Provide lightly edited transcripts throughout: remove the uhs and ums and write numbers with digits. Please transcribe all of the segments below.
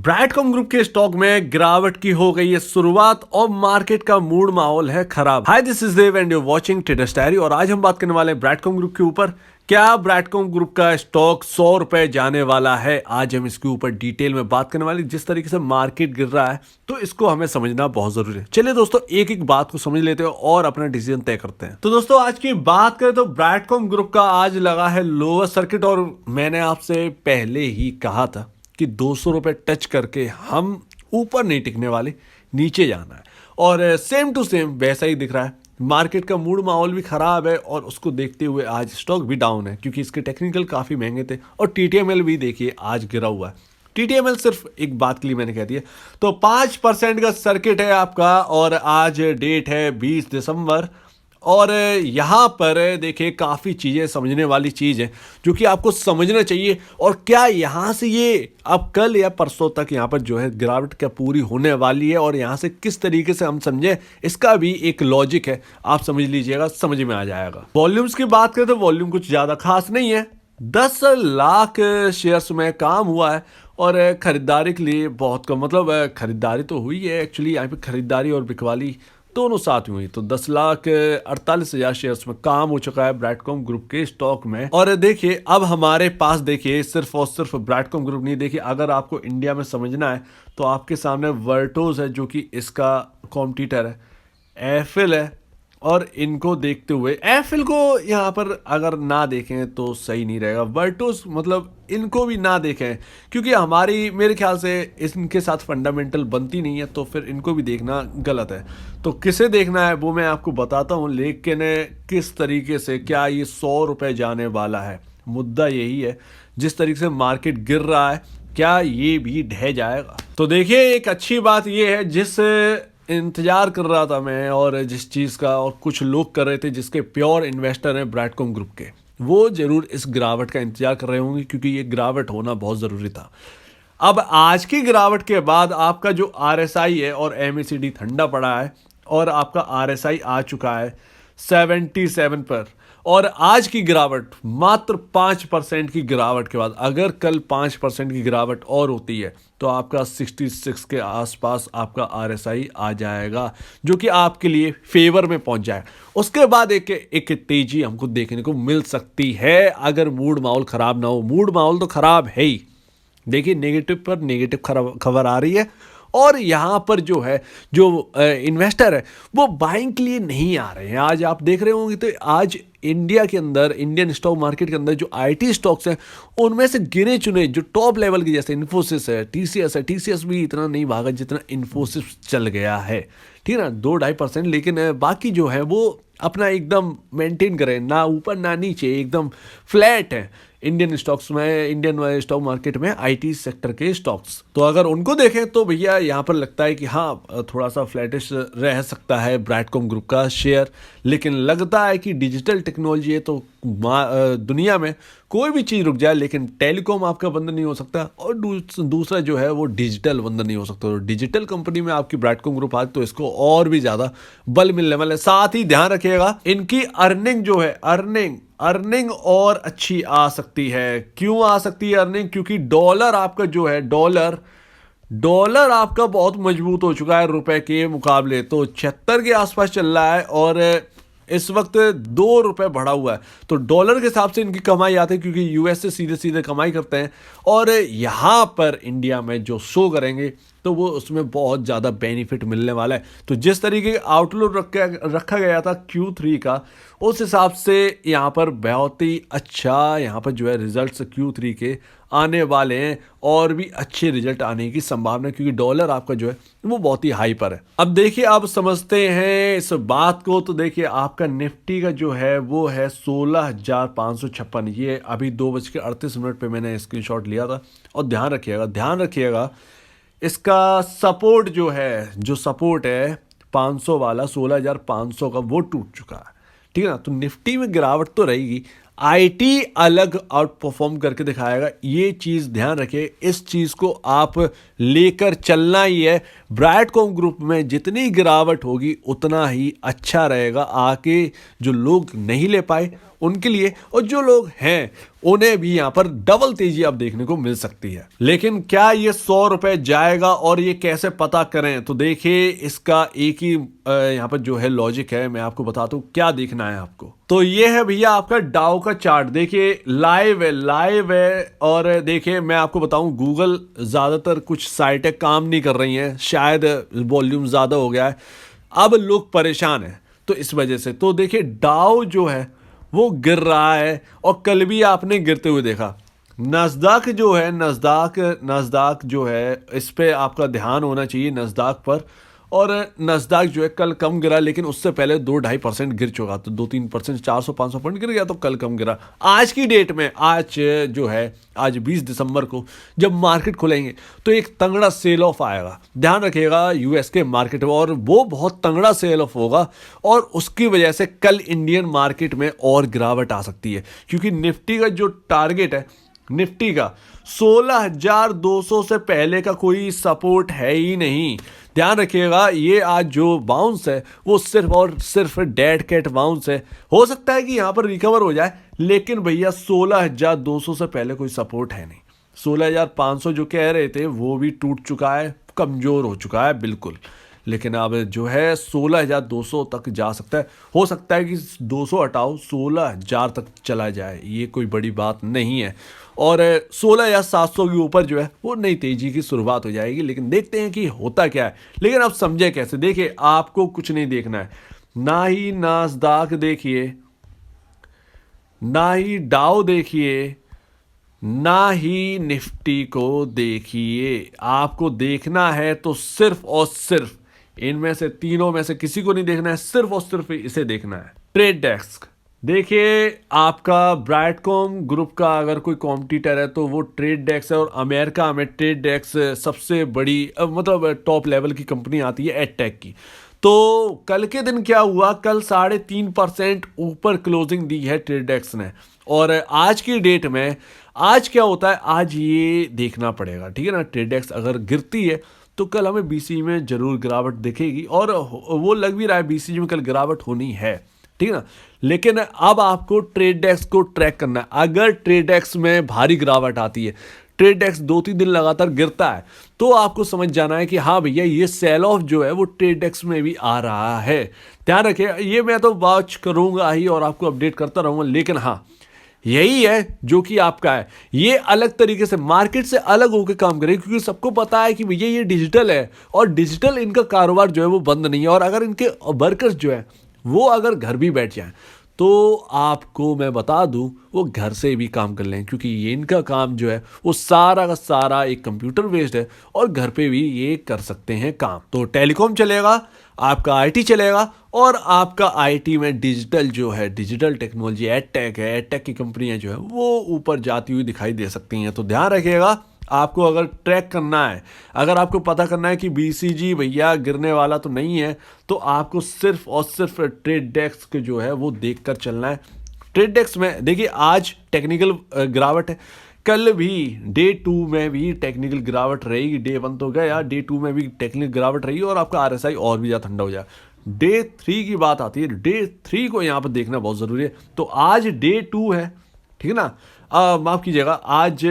Brightcom group के stock में गिरावट की हो गई है शुरुआत और मार्केट का मूड माहौल है खराब। Hi, this is Dev and you watching traders diary. और आज हम बात करने वाले हैं ब्राइटकॉम ग्रुप के ऊपर। क्या ब्राइटकॉम ग्रुप का स्टॉक 100 रुपए जाने वाला है? आज हम इसके ऊपर डिटेल में बात करने वाले। जिस तरीके से मार्केट गिर रहा है तो इसको हमें समझना बहुत जरूरी है। चलिए दोस्तों, एक एक बात को समझ लेते हैं और अपना डिसीजन तय करते हैं। तो दोस्तों, आज की बात करें तो ब्राइटकॉम ग्रुप का आज लगा है लोअर सर्किट। और मैंने आपसे पहले ही कहा था कि 200 रुपए टच करके हम ऊपर नहीं टिकने वाले, नीचे जाना है। और सेम टू सेम वैसा ही दिख रहा है। मार्केट का मूड माहौल भी खराब है और उसको देखते हुए आज स्टॉक भी डाउन है क्योंकि इसके टेक्निकल काफ़ी महंगे थे। और टीटीएमएल भी देखिए आज गिरा हुआ है। टीटीएमएल सिर्फ एक बात के लिए मैंने कह दिया। तो 5% का सर्किट है आपका और आज डेट है 20 दिसंबर। और यहाँ पर देखिए काफ़ी चीज़ें समझने वाली चीज़ है जो कि आपको समझना चाहिए। और क्या यहाँ से ये अब कल या परसों तक यहाँ पर जो है गिरावट क्या पूरी होने वाली है और यहाँ से किस तरीके से हम समझें, इसका भी एक लॉजिक है। आप समझ लीजिएगा, समझ में आ जाएगा। वॉल्यूम्स की बात करें तो वॉल्यूम कुछ ज़्यादा खास नहीं है। 10 लाख शेयर्स में काम हुआ है और खरीदारी के लिए बहुत कम, मतलब खरीदारी तो हुई है एक्चुअली। यहाँ पे खरीदारी और बिकवाली दोनों साथ हुई। तो 10,48,000 शेयर्स में काम हो चुका है ब्राइटकॉम ग्रुप के स्टॉक में। और देखिए अब हमारे पास देखिए सिर्फ और सिर्फ ब्राइटकॉम ग्रुप नहीं, देखिए अगर आपको इंडिया में समझना है तो आपके सामने वर्टोज है जो कि इसका कॉम्पिटिटर है, एफिल है। और इनको देखते हुए एफिल को यहाँ पर अगर ना देखें तो सही नहीं रहेगा। वर्टोस मतलब इनको भी ना देखें क्योंकि हमारी मेरे ख्याल से इनके साथ फंडामेंटल बनती नहीं है, तो फिर इनको भी देखना गलत है। तो किसे देखना है वो मैं आपको बताता हूँ, लेकिन किस तरीके से क्या ये 100 रुपये जाने वाला है, मुद्दा यही है। जिस तरीके से मार्केट गिर रहा है क्या ये भी ढह जाएगा? तो देखिए एक अच्छी बात ये है जिस इंतजार कर रहा था मैं और जिस चीज़ का और कुछ लोग कर रहे थे जिसके प्योर इन्वेस्टर हैं ब्राइटकॉम ग्रुप के, वो जरूर इस गिरावट का इंतजार कर रहे होंगे क्योंकि ये गिरावट होना बहुत ज़रूरी था। अब आज की गिरावट के बाद आपका जो आरएसआई है और एमएसीडी ठंडा पड़ा है और आपका आरएसआई आ चुका है 77 पर। और आज की गिरावट मात्र 5% की गिरावट के बाद, अगर कल 5% की गिरावट और होती है तो आपका 66 के आसपास आपका आरएसआई आ जाएगा जो कि आपके लिए फेवर में पहुंच जाएगा। उसके बाद एक तेजी हमको देखने को मिल सकती है अगर मूड माहौल खराब ना हो। मूड माहौल तो खराब है ही। देखिए नेगेटिव पर नेगेटिव खबर आ रही है और यहाँ पर जो है जो इन्वेस्टर है वो बाइंग के लिए नहीं आ रहे हैं। आज आप देख रहे होंगे तो आज इंडिया के अंदर, इंडियन स्टॉक मार्केट के अंदर जो आईटी स्टॉक्स हैं उनमें से गिने चुने जो टॉप लेवल के, जैसे इन्फोसिस है, टीसीएस है। टीसीएस भी इतना नहीं भागा जितना इन्फोसिस चल गया है, ठीक है ना, 2-2.5%। लेकिन बाकी जो है वो अपना एकदम मेंटेन करें, ना ऊपर ना नीचे, एकदम फ्लैट है इंडियन स्टॉक्स में, इंडियन स्टॉक मार्केट में आईटी सेक्टर के स्टॉक्स। तो अगर उनको देखें तो भैया यहाँ पर लगता है कि हाँ थोड़ा सा फ्लैटिश रह सकता है ब्राइटकॉम ग्रुप का शेयर। लेकिन लगता है कि डिजिटल टेक्नोलॉजी है तो दुनिया में कोई भी चीज़ रुक जाए लेकिन टेलीकॉम आपका बंद नहीं हो सकता और दूसरा जो है वो डिजिटल बंद नहीं हो सकता। तो डिजिटल कंपनी में आपकी ब्राइटकॉम ग्रुप आज तो इसको और भी ज़्यादा बल मिलने वाला है। साथ ही ध्यान रखिएगा इनकी अर्निंग जो है, अर्निंग और अच्छी आ सकती है। क्यों आ सकती है अर्निंग? क्योंकि डॉलर आपका जो है, डॉलर आपका बहुत मजबूत हो चुका है रुपए के मुकाबले। तो 76 के आसपास चल रहा है और इस वक्त 2 रुपए बढ़ा हुआ है। तो डॉलर के हिसाब से इनकी कमाई आती है क्योंकि यूएस से सीधे सीधे कमाई करते हैं और यहाँ पर इंडिया में जो शो करेंगे तो वो उसमें बहुत ज़्यादा बेनिफिट मिलने वाला है। तो जिस तरीके का आउटलुक रखा गया था Q3 का, उस हिसाब से यहाँ पर बहुत ही अच्छा यहाँ पर जो है रिजल्ट्स Q3 के आने वाले हैं और भी अच्छे रिजल्ट आने की संभावना है क्योंकि डॉलर आपका जो है वो बहुत ही हाई पर है। अब देखिए आप समझते हैं इस बात को। तो देखिए आपका निफ्टी का जो है वो है 16,556। ये अभी 2:38 पे मैंने स्क्रीनशॉट लिया था। और ध्यान रखिएगा इसका सपोर्ट जो है 500 वाला 16,500 का वो टूट चुका है, ठीक है ना। तो निफ्टी में गिरावट तो रहेगी। आईटी अलग आउट परफॉर्म करके दिखाएगा। ये चीज़ ध्यान रखें, इस चीज़ को आप लेकर चलना ही है। ब्रैडकॉम ग्रुप में जितनी गिरावट होगी उतना ही अच्छा रहेगा आगे जो लोग नहीं ले पाए उनके लिए, और जो लोग हैं उन्हें भी यहाँ पर डबल तेजी अब देखने को मिल सकती है। लेकिन क्या ये 100 रुपए जाएगा और ये कैसे पता करें? तो देखिए, इसका एक ही यहाँ पर जो है लॉजिक है, मैं आपको बताता हूँ क्या देखना है आपको। तो ये है भैया आपका डाउ का चार्ट। देखिए लाइव है और देखिए मैं आपको बताऊं, गूगल ज़्यादातर कुछ साइटें काम नहीं कर रही हैं, शायद वॉल्यूम ज़्यादा हो गया है, अब लोग परेशान हैं तो इस वजह से। तो देखिए डाउ जो है वो गिर रहा है और कल भी आपने गिरते हुए देखा। नस्दाक जो है, नस्दाक जो है, इस पे आपका ध्यान होना चाहिए नस्दाक पर। और नस्दाक जो है कल कम गिरा, लेकिन उससे पहले 2-2.5% गिर चुका, तो 2-3% 400-500 पॉइंट गिर गया, तो कल कम गिरा। आज की डेट में, आज जो है, आज 20 दिसंबर को जब मार्केट खुलेंगे तो एक तंगड़ा सेल ऑफ आएगा, ध्यान रखिएगा यूएस के मार्केट में, और वो बहुत तंगड़ा सेल ऑफ होगा और उसकी वजह से कल इंडियन मार्केट में और गिरावट आ सकती है, क्योंकि निफ्टी का जो टारगेट है, निफ्टी का 16,200 से पहले का कोई सपोर्ट है ही नहीं। ध्यान रखिएगा, ये आज जो बाउंस है वो सिर्फ और सिर्फ डेड कैट बाउंस है। हो सकता है कि यहाँ पर रिकवर हो जाए, लेकिन भैया 16,200 से पहले कोई सपोर्ट है नहीं। 16,500 जो कह रहे थे वो भी टूट चुका है, कमज़ोर हो चुका है बिल्कुल। लेकिन अब जो है 16,200 तक जा सकता है। हो सकता है कि 200 हटाओ 16,000 तक चला जाए, ये कोई बड़ी बात नहीं है। और 16,700 के ऊपर जो है वो नई तेजी की शुरुआत हो जाएगी। लेकिन देखते हैं कि होता क्या है। लेकिन अब समझे कैसे? देखिए, आपको कुछ नहीं देखना है, ना ही नास्दाक देखिए, ना ही डाउ देखिए, ना ही निफ्टी को देखिए। आपको देखना है तो सिर्फ और सिर्फ इनमें से तीनों में से किसी को नहीं देखना है, सिर्फ और सिर्फ इसे देखना है, ट्रेड डेस्क। देखिए, आपका ब्रैडकॉम ग्रुप का अगर कोई कॉम्पिटिटर है तो वो ट्रेड डेस्क है, और अमेरिका में ट्रेड डेस्क सबसे बड़ी मतलब टॉप लेवल की कंपनी आती है एडटेक की। तो कल के दिन क्या हुआ? कल 3.5% ऊपर क्लोजिंग दी है ट्रेड डेस्क ने। और आज की डेट में आज क्या होता है, आज ये देखना पड़ेगा, ठीक है ना। ट्रेड डेस्क अगर गिरती है तो कल हमें बीसी में जरूर गिरावट दिखेगी, और वो लग भी रहा है बीसी में कल गिरावट होनी है, ठीक है ना। लेकिन अब आपको ट्रेड डेस्क को ट्रैक करना है। अगर ट्रेड डेस्क में भारी गिरावट आती है, ट्रेड डेस्क 2-3 दिन लगातार गिरता है, तो आपको समझ जाना है कि हाँ भैया, ये सेल ऑफ जो है वो ट्रेड डेस्क में भी आ रहा है। ध्यान रखिए, ये मैं तो वॉच करूंगा ही और आपको अपडेट करता रहूंगा। लेकिन हाँ, यही है जो कि आपका है, ये अलग तरीके से मार्केट से अलग होकर काम करें, क्योंकि सबको पता है कि भैया ये डिजिटल है, और डिजिटल इनका कारोबार जो है वो बंद नहीं है। और अगर इनके वर्कर्स जो है वो अगर घर भी बैठ जाएं तो आपको मैं बता दूं वो घर से भी काम कर लें, क्योंकि ये इनका काम जो है वो सारा का सारा एक कंप्यूटर बेस्ड है, और घर पे भी ये कर सकते हैं काम। तो टेलीकॉम चलेगा, आपका आईटी चलेगा, और आपका आईटी में डिजिटल जो है, डिजिटल टेक्नोलॉजी, एडटेक है, एडटेक की कंपनियां जो है वो ऊपर जाती हुई दिखाई दे सकती हैं। तो ध्यान रखिएगा, आपको अगर ट्रैक करना है, अगर आपको पता करना है कि बीसीजी भैया गिरने वाला तो नहीं है, तो आपको सिर्फ और सिर्फ ट्रेड डेस्क जो है वो देखकर चलना है। ट्रेड डेस्क में देखिए, आज टेक्निकल गिरावट है, कल भी डे 2 में भी टेक्निकल गिरावट रहेगी। डे 1 तो गया, डे 2 में भी टेक्निकल गिरावट रहेगी, और आपका आरएसआई और भी ज़्यादा ठंडा हो जाए। डे 3 की बात आती है, डे 3 को यहाँ पर देखना बहुत ज़रूरी है। तो आज डे 2 है, ठीक है ना। माफ़ कीजिएगा, आज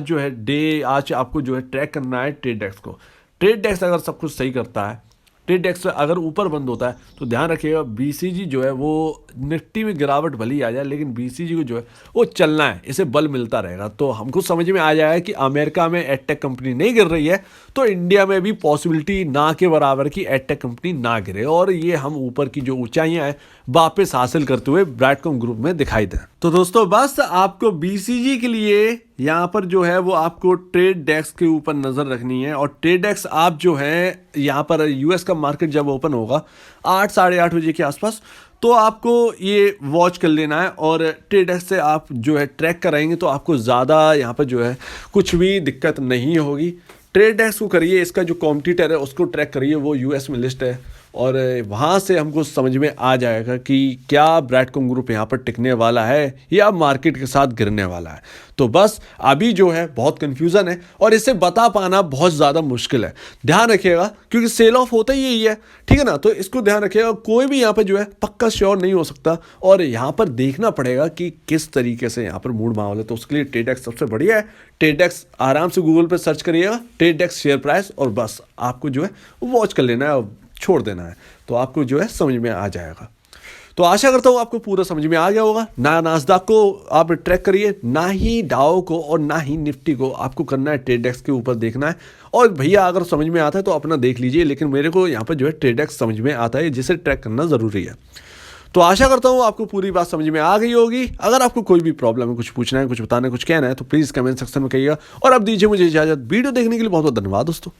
जो है डे, आज आपको जो है ट्रैक करना है ट्रेड डेस्क को। ट्रेड डेस्क अगर सब कुछ सही करता है, ट्रेड डेस्क अगर ऊपर बंद होता है, तो ध्यान रखिएगा बीसीजी जो है वो, निफ्टी में गिरावट भली आ जाए, लेकिन बीसीजी को जो है वो चलना है, इसे बल मिलता रहेगा। तो हमको समझ में आ जाएगा कि अमेरिका में एडटेक कंपनी नहीं गिर रही है, तो इंडिया में भी पॉसिबिलिटी ना के बराबर की एडटेक कंपनी ना गिरे, और ये हम ऊपर की जो ऊंचाइयां हैं वापस हासिल करते हुए ब्रैडकॉम ग्रुप में दिखाई दें। तो दोस्तों, बस आपको बीसीजी के लिए यहाँ पर जो है वो आपको ट्रेड डेस्क के ऊपर नज़र रखनी है। और ट्रेड डेस्क आप जो है यहाँ पर यूएस का मार्केट जब ओपन होगा 8 साढ़े 8 बजे के आसपास, तो आपको ये वॉच कर लेना है, और ट्रेड डेस्क से आप जो है ट्रैक कराएंगे तो आपको ज़्यादा यहाँ पर जो है कुछ भी दिक्कत नहीं होगी। ट्रेड डेस्क को करिए, इसका जो कॉम्पिटिटर है उसको ट्रैक करिए, वो यूएस में लिस्ट है, और वहाँ से हमको समझ में आ जाएगा कि क्या ब्रैडकॉम ग्रुप यहाँ पर टिकने वाला है या मार्केट के साथ गिरने वाला है। तो बस अभी जो है बहुत कन्फ्यूज़न है और इसे बता पाना बहुत ज़्यादा मुश्किल है। ध्यान रखिएगा क्योंकि सेल ऑफ होता ही यही है, ठीक है ना। तो इसको ध्यान रखिएगा, कोई भी यहाँ पर जो है पक्का श्योर नहीं हो सकता और यहाँ पर देखना पड़ेगा कि किस तरीके से यहाँ पर मूड माहौल है। तो उसके लिए ट्रेडेक्स सबसे बढ़िया है। ट्रेडेक्स आराम से गूगल पर सर्च करिएगा, ट्रेडेक्स शेयर प्राइस, और बस आपको जो है वॉच कर लेना है और छोड़ देना है, तो आपको जो है समझ में आ जाएगा। तो आशा करता हूँ आपको पूरा समझ में आ गया होगा। ना नास्डॉक को आप ट्रैक करिए, ना ही डाओ को और ना ही निफ्टी को आपको करना है ट्रेडेक्स के ऊपर देखना है। और भैया अगर समझ में आता है तो अपना देख लीजिए, लेकिन मेरे को यहाँ पर जो है ट्रेडेक्स समझ में आता है, जिसे ट्रैक करना ज़रूरी है। तो आशा करता हूँ आपको पूरी बात समझ में आ गई होगी। अगर आपको कोई भी प्रॉब्लम है, कुछ पूछना है, कुछ बताना है, कुछ कहना है, तो प्लीज़ कमेंट सेक्शन में कहिएगा। और अब दीजिए मुझे इजाज़त। वीडियो देखने के लिए बहुत बहुत धन्यवाद दोस्तों।